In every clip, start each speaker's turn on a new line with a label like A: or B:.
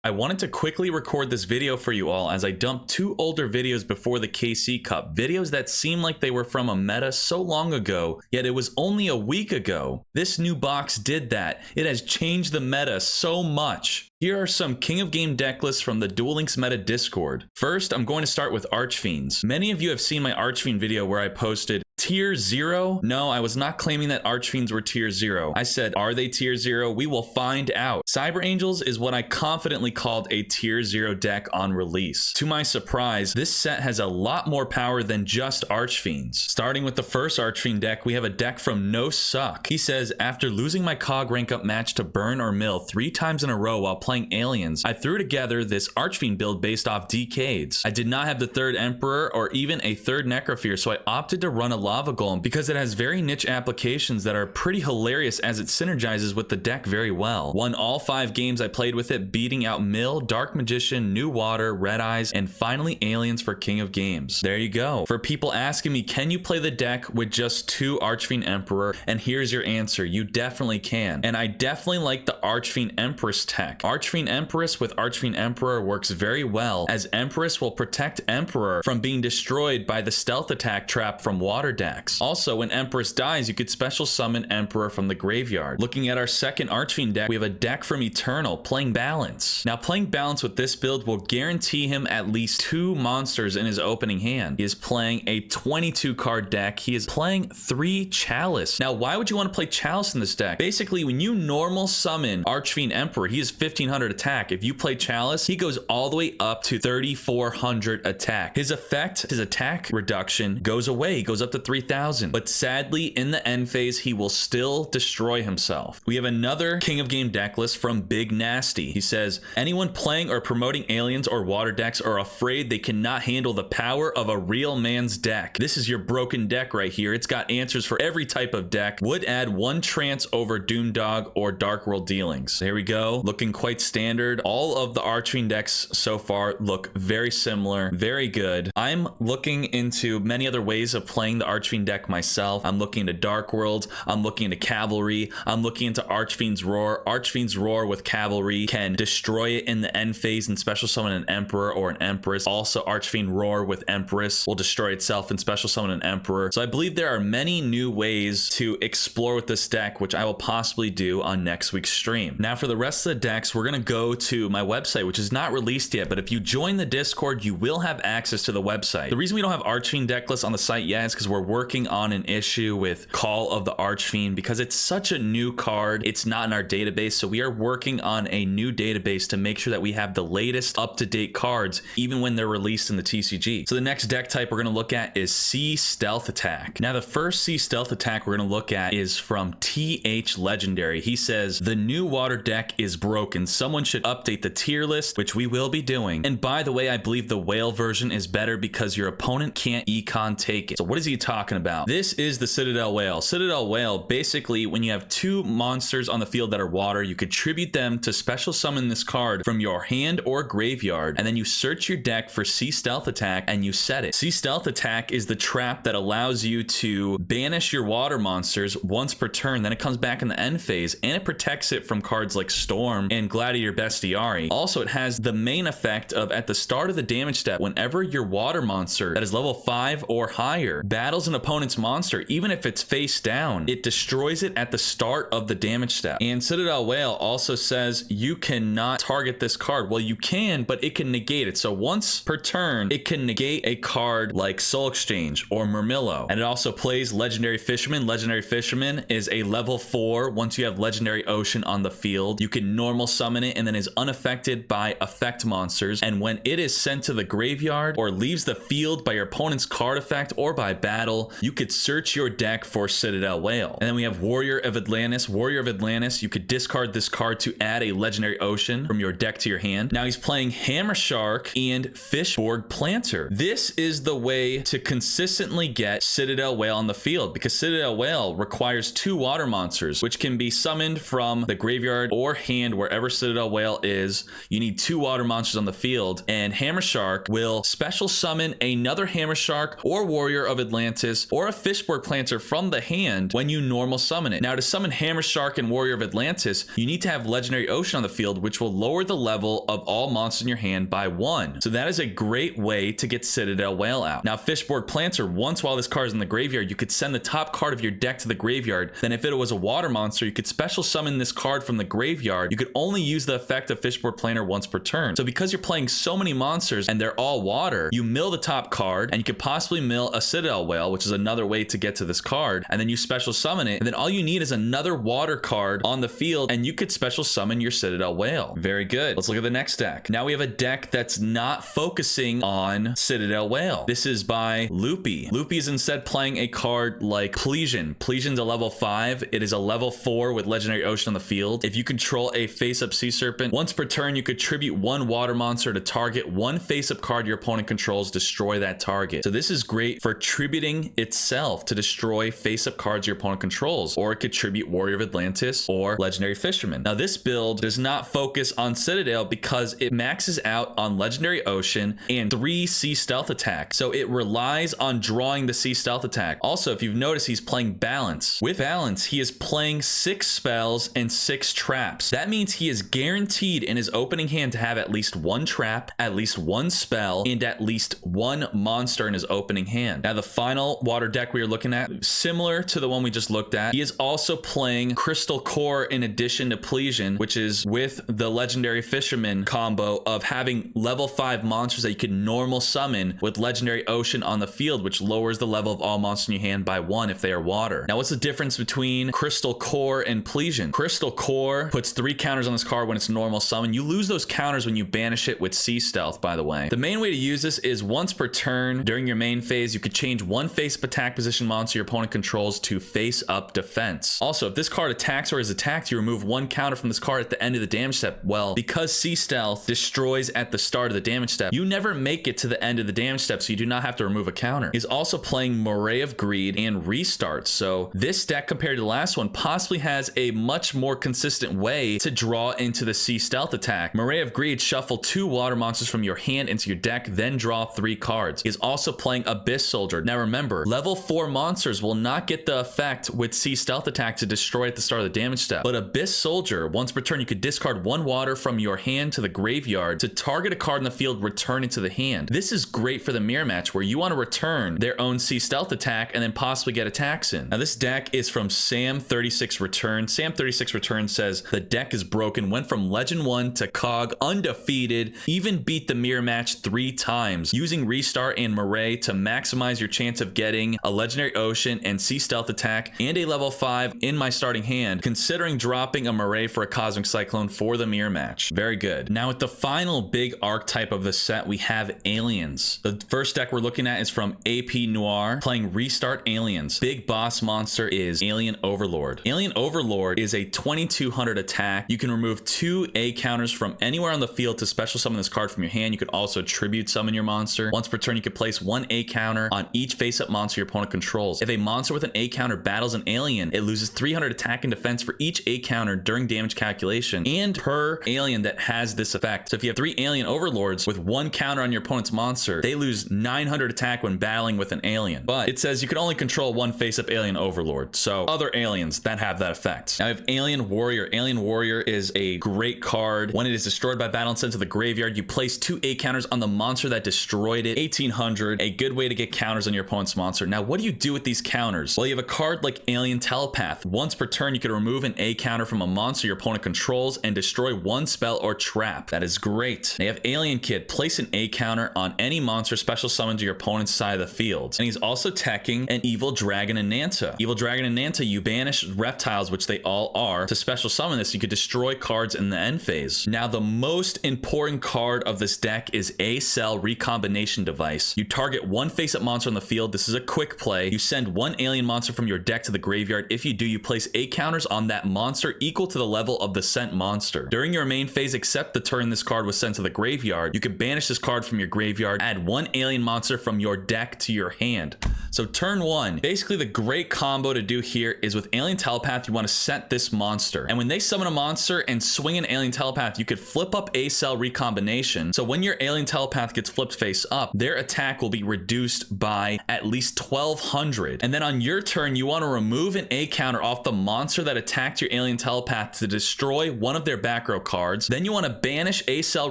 A: I wanted to quickly record this video for you all as I dumped 2 older videos before the KC Cup, videos that seem like they were from a meta so long ago, yet it was only a week ago. This new box did that. It has changed the meta so much. Here are some King of Game deck lists from the DuelLinksMeta Discord. First, I'm going to start with Archfiends. Many of you have seen my Archfiend video where I posted Tier 0? No, I was not claiming that Archfiends were Tier 0. I said, are they Tier 0? We will find out. Cyber Angels is what I confidently called a Tier 0 deck on release. To my surprise, this set has a lot more power than just Archfiends. Starting with the first Archfiend deck, we have a deck from No Suck. He says, after losing my COG rank up match to Burn or Mill 3 times in a row while playing Aliens, I threw together this Archfiend build based off Dkayed. I did not have the 3rd Emperor or even a 3rd Necrofear, so I opted to run a Lava Golem because it has very niche applications that are pretty hilarious as it synergizes with the deck very well. Won all 5 games I played with it, beating out Mill, Dark Magician, New Water, Red Eyes, and finally Aliens for King of Games. There you go. For people asking me, can you play the deck with just 2 Archfiend Emperor? And here's your answer. You definitely can. And I definitely like the Archfiend Empress tech. Archfiend Empress with Archfiend Emperor works very well, as Empress will protect Emperor from being destroyed by the stealth attack trap from water decks. Also, when Empress dies, you could special summon Emperor from the graveyard. Looking at our second Archfiend deck, we have a deck from Eternal, playing Balance. Now, playing Balance with this build will guarantee him at least 2 monsters in his opening hand. He is playing a 22 card deck. He is playing 3 Chalice. Now, why would you want to play Chalice in this deck? Basically, when you normal summon Archfiend Emperor, he is 1500 attack. If you play Chalice, he goes all the way up to 3400 attack. His effect, his attack reduction goes away, goes up to 3000. But sadly, in the end phase, he will still destroy himself. We have another King of Game deck list from Big Nasty. He says, anyone playing or promoting Aliens or water decks are afraid they cannot handle the power of a real man's deck. This is your broken deck right here. It's got answers for every type of deck. Would add 1 trance over Doomdog or Dark World Dealings. There we go. Looking quite standard. All of the Archfiend decks so far look very similar, very good. I'm looking into many other ways of playing the Archfiend deck myself. I'm looking into Dark World. I'm looking into Cavalry. I'm looking into Archfiend's Roar. Archfiend's Roar with Cavalry can destroy it in the end phase and special summon an Emperor or an Empress. Also, Archfiend Roar with Empress will destroy itself and special summon an Emperor. So I believe there are many new ways to explore with this deck, which I will possibly do on next week's stream. Now, for the rest of the decks, we're going to go to my website, which is not released yet, but if you join the Discord, you will have access to the website. The reason we don't have Archfiend deck lists on the site yet is because we're working on an issue with Call of the Archfiend because it's such a new card. It's not in our database, so we are working on a new database to make sure that we have the latest up-to-date cards, even when they're released in the TCG. So the next deck type we're going to look at is Sea Stealth Attack. Now, the first Sea Stealth Attack we're going to look at is from TH Legendary. He says, the new water deck is broken. Someone should update the tier list, which we will be doing. And by the way, I believe the whale version is better because your opponent can't econ take it. So what is he talking about? This is the Citadel Whale. Citadel Whale, basically, when you have 2 monsters on the field that are water, you could tribute them to special summon this card from your hand or graveyard, and then you search your deck for Sea Stealth Attack and you set it. Sea Stealth Attack is the trap that allows you to banish your water monsters once per turn, then it comes back in the end phase, and it protects it from cards like Storm and Gladiator Bestiary. Also, it has the main effect of at the start of the damage step, whenever your water monster that is level 5 or higher battles an opponent's monster, even if it's face down, it destroys it at the start of the damage step. And Citadel Whale also says you cannot target this card. Well, you can, but it can negate it. So once per turn, it can negate a card like Soul Exchange or Murmillo. And it also plays Legendary Fisherman. Legendary Fisherman is a level 4. Once you have Legendary Ocean on the field, you can normal summon it and then is unaffected by effect monsters. And when it is sent to the graveyard or leaves the field by your opponent's card effect or by battle, you could search your deck for Citadel Whale. And then we have Warrior of Atlantis. Warrior of Atlantis, you could discard this card to add a Legendary Ocean from your deck to your hand. Now he's playing Hammer Shark and Fishborg Planter. This is the way to consistently get Citadel Whale on the field because Citadel Whale requires 2 water monsters, which can be summoned from the graveyard or hand wherever Citadel Whale is you need 2 water monsters on the field, and Hammer Shark will special summon another Hammer Shark or Warrior of Atlantis or a Fishboard Planter from the hand when you normal summon it. Now, to summon Hammer Shark and Warrior of Atlantis, you need to have Legendary Ocean on the field, which will lower the level of all monsters in your hand by 1. So that is a great way to get Citadel Whale out. Now, Fishboard Planter, once while this card is in the graveyard, you could send the top card of your deck to the graveyard. Then if it was a water monster, you could special summon this card from the graveyard. You could only use the effect of Fishboard Planter once per turn. So because you're playing so many monsters and they're all water, you mill the top card, and you could possibly mill a Citadel Whale, which is another way to get to this card, and then you special summon it, and then all you need is another water card on the field, and you could special summon your Citadel Whale. Very good. Let's look at the next deck. Now we have a deck that's not focusing on Citadel Whale. This is by Loopy. Loopy is instead playing a card like Plesion. Plesion's a level 5. It is a level 4 with Legendary Ocean on the field. If you control a face-up Sea Serpent, once per turn, you could tribute 1 water monster to target 1 face-up card your opponent controls, destroy that target. So this is great for tributing itself to destroy face-up cards your opponent controls, or it could tribute Warrior of Atlantis or Legendary Fisherman. Now this build does not focus on Citadel because it maxes out on Legendary Ocean and 3 Sea Stealth attack. So it relies on drawing the Sea Stealth attack. Also, if you've noticed, he's playing Balance. With Balance, he is playing 6 spells and 6 traps. That means he is guaranteed in his opening hand to have at least 1 trap, at least 1 spell, and at least 1 monster in his opening hand. Now the final water deck we are looking at, similar to the one we just looked at, he is also playing Crystal Core in addition to Plesion, which is with the Legendary Fisherman combo of having level 5 monsters that you can normal summon with Legendary Ocean on the field, which lowers the level of all monsters in your hand by 1 if they are water. Now what's the difference between Crystal Core and Plesion? Crystal Core puts 3 counters on this card when it's normal summon. You lose those counters when you banish it with Sea Stealth, by the way. The main way to use this is once per turn during your main phase, you could change 1 face-up attack position monster your opponent controls to face-up defense. Also, if this card attacks or is attacked, you remove 1 counter from this card at the end of the damage step. Well, because Sea Stealth destroys at the start of the damage step, you never make it to the end of the damage step, so you do not have to remove a counter. He's also playing Moray of Greed and Restart, so this deck compared to the last one possibly has a much more consistent way to draw into the Sea Stealth attack. Moray of Greed, shuffle 2 water monsters from your hand into your deck, then draw 3 cards. He's also playing Abyss Soldier. Now remember, level 4 monsters will not get the effect with Sea Stealth attack to destroy at the start of the damage step, but Abyss Soldier, once per turn, you could discard 1 water from your hand to the graveyard to target a card in the field, return it to the hand. This is great for the mirror match where you want to return their own Sea Stealth attack and then possibly get attacks in. Now this deck is from Sam36 Return. Sam36 Return says the deck is broken, went from Legend 1 to KOG undefeated, even beat the mirror match 3 times, using Restart and Moray to maximize your chance of getting a Legendary Ocean and Sea Stealth attack and a level 5 in my starting hand, considering dropping a Moray for a Cosmic Cyclone for the mirror match. Very good. Now with the final big archetype of the set, we have Aliens. The first deck we're looking at is from AP Noir, playing Restart Aliens. Big boss monster is Alien Overlord. Alien Overlord is a 2200 attack. You can remove 2 A counters from anywhere on the field to special summon this card from your hand. You could also tribute summon your monster. Once per turn, you could place 1 A counter on each face-up monster your opponent controls. If a monster with an A counter battles an alien, it loses 300 attack and defense for each A counter during damage calculation and per alien that has this effect. So if you have 3 Alien Overlords with 1 counter on your opponent's monster, they lose 900 attack when battling with an alien. But it says you can only control 1 face-up Alien Overlord, so other aliens that have that effect. Now we have Alien Warrior. Alien Warrior is a great card. When it is destroyed by battle and sent to the graveyard, you place 2 A counters on the monster that destroyed it. 1800, a good way to get counters on your opponent's monster. Now what do you do with these counters? Well, you have a card like Alien Telepath. Once per turn, you can remove an A counter from a monster your opponent controls and destroy 1 spell or trap. That is great. They have Alien Kid. Place an A counter on any monster special summoned to your opponent's side of the field. And he's also teching an Evil Dragon and Nanta. Evil Dragon and Nanta, you banish reptiles, which they all are, to special summon this. You could destroy cards in the end phase. Now the most important card of this deck is A Cell Recombination Device. You target 1 face-up monster on the field. This is a quick play. You send 1 alien monster from your deck to the graveyard. If you do, you place A counters on that monster equal to the level of the sent monster. During your main phase, except the turn this card was sent to the graveyard, you could banish this card from your graveyard, add 1 alien monster from your deck to your hand. So turn 1, basically the great combo to do here is with Alien Telepath, you want to set this monster. And when they summon a monster and swing an alien telepath, you could flip up A cell recombination. So when your alien telepath gets flipped face up, their attack will be reduced by at least 1200. And then on your turn, you want to remove an A counter off the monster that attacked your alien telepath to destroy one of their back row cards. Then you want to banish A cell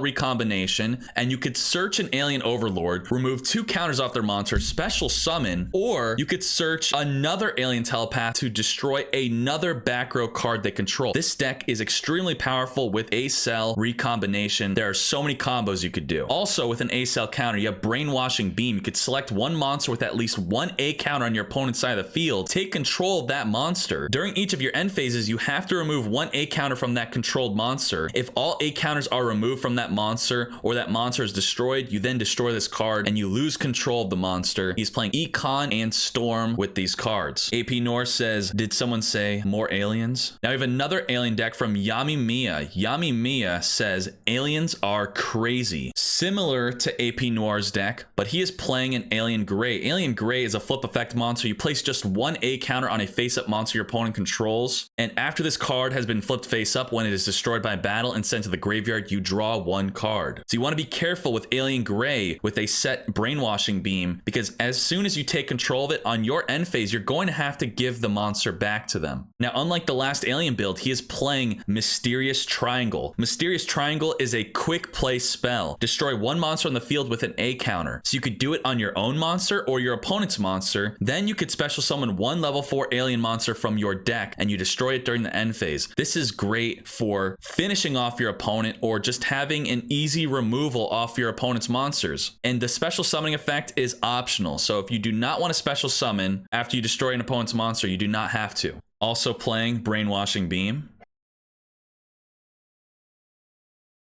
A: recombination, and you could search an alien overlord, remove 2 counters off their monster, special summon, or you could search another alien telepath to destroy another back row card they control. This deck is extremely powerful with A cell recombination. There are so many combos you could do. Also, with an A cell counter, you have brainwashing beam. You could select one monster with at least 1 A counter on your opponent's side of the field, take control of that monster. During each of your end phases, you have to remove 1 A counter from that controlled monster. If all A counters are removed from that monster, or that monster is destroyed, you then destroy this card and you lose control of the monster. He's playing Econ and Storm with these cards. AP North says, did someone say more aliens? Now we have another alien deck from Yami Mia. Yami Mia says, aliens are crazy. Similar to AP Noir's deck, but he is playing an Alien Gray. Alien Gray is a flip effect monster. You place just 1 A counter on a face-up monster your opponent controls, and after this card has been flipped face up, when it is destroyed by battle and sent to the graveyard, you draw 1 card. So you want to be careful with Alien Gray with a set brainwashing beam, because as soon as you take control of it on your end phase, you're going to have to give the monster back to them. Now, unlike the last alien build, he is playing Mysterious Triangle. Mysterious Triangle is a quick play spell. Destroy 1 monster on the field with an A counter. So you could do it on your own monster or your opponent's monster. Then you could special summon 1 level 4 alien monster from your deck and you destroy it during the end phase. This is great for finishing off your opponent or just having an easy removal off your opponent's monsters. And the special summoning effect is optional. So if you do not want to special summon after you destroy an opponent's monster, you do not have to. Also playing Brainwashing Beam.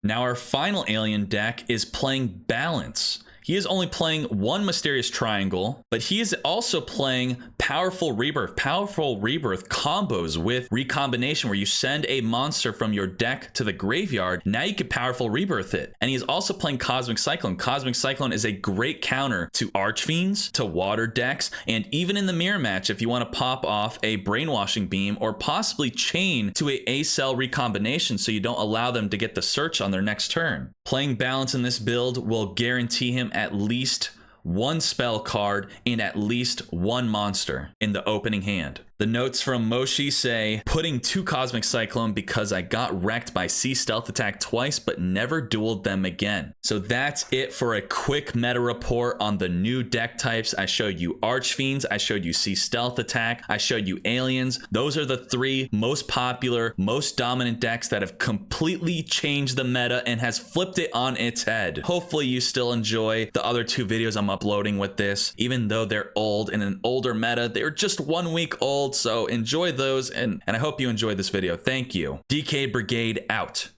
A: Now our final alien deck is playing Balance. He is only playing 1 Mysterious Triangle, but he is also playing Powerful Rebirth. Powerful Rebirth combos with Recombination, where you send a monster from your deck to the graveyard. Now you can Powerful Rebirth it. And he is also playing Cosmic Cyclone. Cosmic Cyclone is a great counter to Archfiends, to Water decks, and even in the mirror match, if you want to pop off a Brainwashing Beam or possibly chain to a cell recombination so you don't allow them to get the search on their next turn. Playing Balance in this build will guarantee him at least 1 spell card and at least 1 monster in the opening hand. The notes from Moshi say, putting 2 Cosmic Cyclone because I got wrecked by C Stealth Attack twice but never dueled them again. So that's it for a quick meta report on the new deck types. I showed you Archfiends, I showed you C Stealth Attack, I showed you Aliens. Those are the 3 most popular, most dominant decks that have completely changed the meta and has flipped it on its head. Hopefully you still enjoy the other 2 videos I'm uploading with this. Even though they're old and an older meta, they're just 1 week old. So enjoy those, and I hope you enjoyed this video. Thank you. Dkayed Brigade out.